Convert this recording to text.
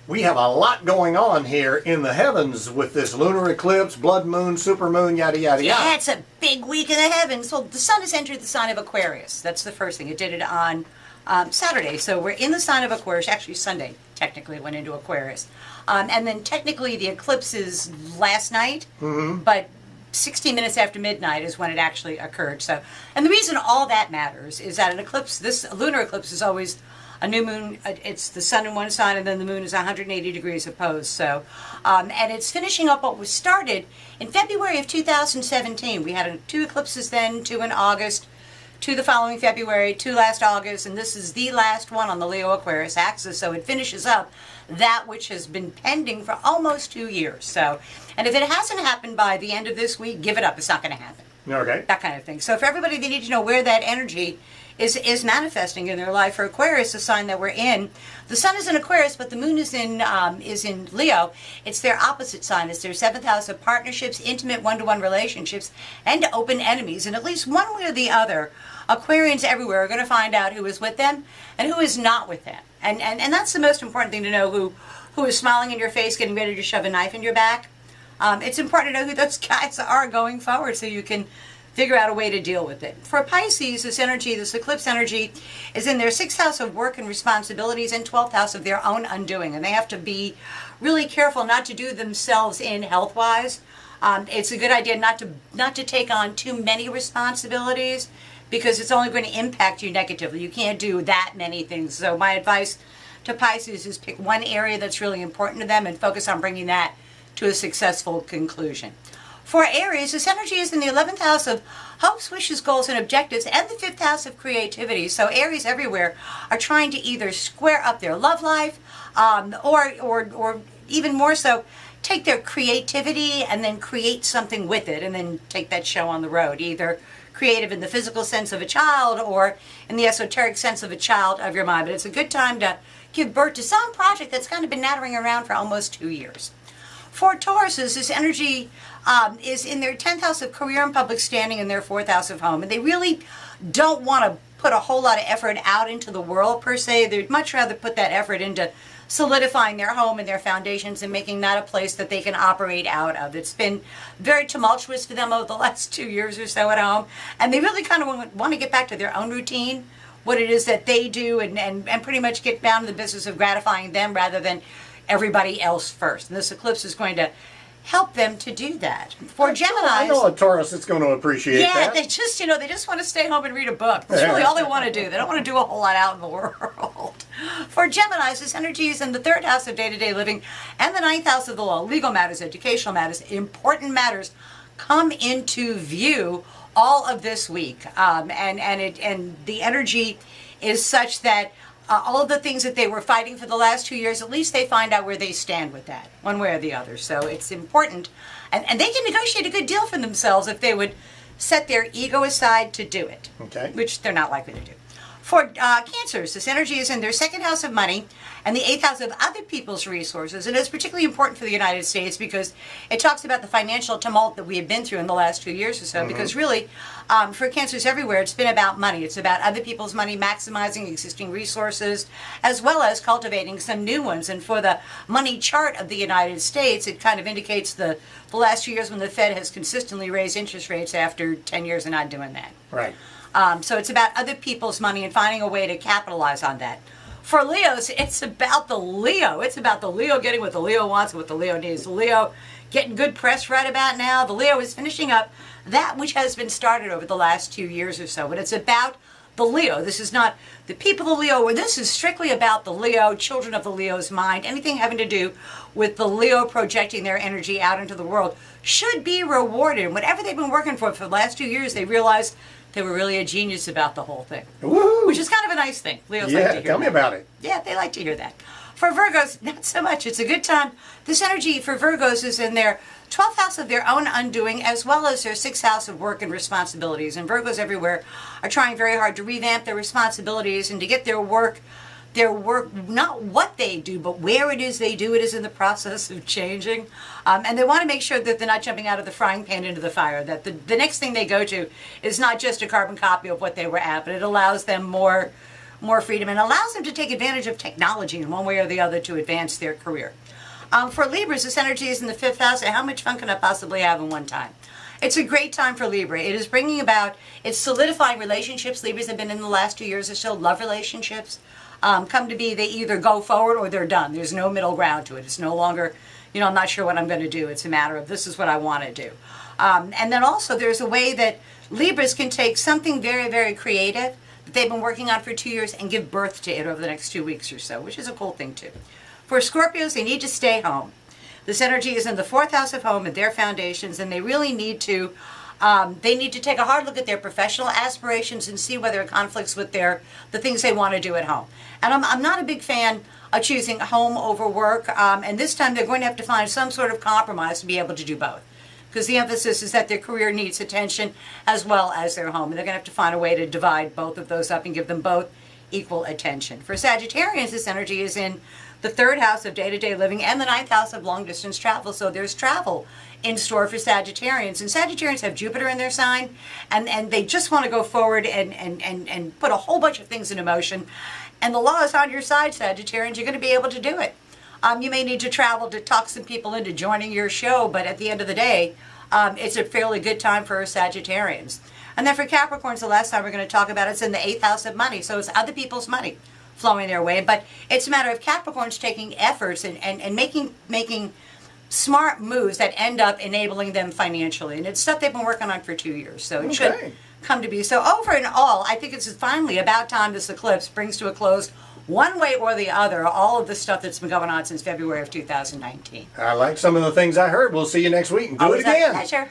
We have a lot going on here in the heavens with this lunar eclipse, blood moon, supermoon, yada, yada, yada. Yeah, it's a big week in the heavens. Well, the sun has entered the sign of Aquarius. That's the first thing. It did it on Saturday. So we're in the sign of Aquarius. Actually, Sunday, technically, it went into Aquarius. And then technically the eclipse is last night, but 16 minutes after midnight is when it actually occurred. So, and the reason all that matters is that an eclipse, this lunar eclipse, is always a new moon. It's the sun in one side, and then the moon is 180 degrees opposed. So, and it's finishing up what was started in February of 2017. We had two eclipses then, two in August, two the following February, two last August, and this is the last one on the Leo Aquarius axis. So it finishes up that which has been pending for almost 2 years. So, and if it hasn't happened by the end of this week, give it up. It's not going to happen. Okay. That kind of thing. So for everybody, they need to know where that energy is manifesting in their life. For Aquarius, the sign that we're in, the sun is in Aquarius, but the moon is in Leo. It's their opposite sign. It's their seventh house of partnerships, intimate one-to-one relationships, and open enemies. And at least one way or the other, Aquarians everywhere are going to find out who is with them and who is not with them. And that's the most important thing to know, who is smiling in your face, getting ready to shove a knife in your back. It's important to know who those guys are going forward so you can figure out a way to deal with it. For Pisces, this energy, this eclipse energy, is in their sixth house of work and responsibilities and 12th house of their own undoing. And they have to be really careful not to do themselves in health-wise. It's a good idea not to take on too many responsibilities, because it's only going to impact you negatively. You can't do that many things. So my advice to Pisces is pick one area that's really important to them and focus on bringing that to a successful conclusion. For Aries, this energy is in the 11th house of hopes, wishes, goals, and objectives, and the 5th house of creativity. So Aries everywhere are trying to either square up their love life, or even more so, take their creativity and then create something with it, and then take that show on the road. Either creative in the physical sense of a child or in the esoteric sense of a child of your mind. But it's a good time to give birth to some project that's kind of been nattering around for almost 2 years. For Tauruses, this energy is in their 10th house of career and public standing, and their 4th house of home. And they really don't want to put a whole lot of effort out into the world per se. They'd much rather put that effort into solidifying their home and their foundations and making that a place that they can operate out of. It's been very tumultuous for them over the last 2 years or so at home. And they really kind of want to get back to their own routine, what it is that they do, and pretty much get down to the business of gratifying them rather than everybody else first. And this eclipse is going to help them to do that. For Gemini, I know a Taurus that's going to appreciate that. Yeah, they just want to stay home and read a book. That's really all they want to do. They don't want to do a whole lot out in the world. For Gemini, this energy is in the 3rd house of day-to-day living and the 9th house of the law. Legal matters, educational matters, important matters come into view all of this week. And the energy is such that all of the things that they were fighting for the last 2 years, at least they find out where they stand with that, one way or the other. So it's important. And they can negotiate a good deal for themselves if they would set their ego aside to do it, okay, which they're not likely to do. For Cancers, this energy is in their 2nd house of money and the 8th house of other people's resources. And it's particularly important for the United States because it talks about the financial tumult that we have been through in the last 2 years or so. Because really, for Cancers everywhere, it's been about money. It's about other people's money, maximizing existing resources, as well as cultivating some new ones. And for the money chart of the United States, it kind of indicates the last 2 years when the Fed has consistently raised interest rates after 10 years of not doing that. Right. So it's about other people's money and finding a way to capitalize on that. For Leos, it's about the Leo. It's about the Leo getting what the Leo wants and what the Leo needs. The Leo getting good press right about now. The Leo is finishing up that which has been started over the last 2 years or so. But it's about the Leo. This is not the people of the Leo. This is strictly about the Leo, children of the Leo's mind. Anything having to do with the Leo projecting their energy out into the world should be rewarded. And whatever they've been working for the last 2 years, they realized they were really a genius about the whole thing. Woo-hoo. Which is kind of a nice thing. Leos like to hear tell me that. about it. Yeah, they like to hear that. For Virgos, not so much. It's a good time. This energy for Virgos is in their 12th house of their own undoing, as well as their 6th house of work and responsibilities. And Virgos everywhere are trying very hard to revamp their responsibilities and to get their work, not what they do, but where it is they do it is in the process of changing. And they want to make sure that they're not jumping out of the frying pan into the fire, that the next thing they go to is not just a carbon copy of what they were at, but it allows them more more freedom, and allows them to take advantage of technology in one way or the other to advance their career. For Libras, this energy is in the 5th house, and how much fun can I possibly have in one time? It's a great time for Libra. It is bringing about, it's solidifying relationships. Libras have been in the last 2 years or so, love relationships. Come to be, they either go forward or they're done. There's no middle ground to it. It's no longer, I'm not sure what I'm going to do. It's a matter of this is what I want to do. And then also there's a way that Libras can take something very, very creative that they've been working on for 2 years and give birth to it over the next 2 weeks or so, which is a cool thing too. For Scorpios, they need to stay home. This energy is in the 4th house of home and their foundations, and they really need to take a hard look at their professional aspirations and see whether it conflicts with the things they want to do at home. And I'm not a big fan of choosing home over work, and this time they're going to have to find some sort of compromise to be able to do both. Because the emphasis is that their career needs attention as well as their home, and they're going to have to find a way to divide both of those up and give them both equal attention. For Sagittarians, this energy is in the 3rd house of day-to-day living and the 9th house of long-distance travel. So there's travel in store for Sagittarians. And Sagittarians have Jupiter in their sign, and they just want to go forward and put a whole bunch of things in motion. And the law is on your side, Sagittarians. You're going to be able to do it. You may need to travel to talk some people into joining your show, but at the end of the day, it's a fairly good time for Sagittarians. And then for Capricorns, the last time we're going to talk about it's in the 8th house of money. So it's other people's money flowing their way. But it's a matter of Capricorns taking efforts and making smart moves that end up enabling them financially. And it's stuff they've been working on for 2 years. So it should come to be. So over and all, I think it's finally about time this eclipse brings to a close, one way or the other, all of the stuff that's been going on since February of 2019. I like some of the things I heard. We'll see you next week and do it Always a again. pleasure.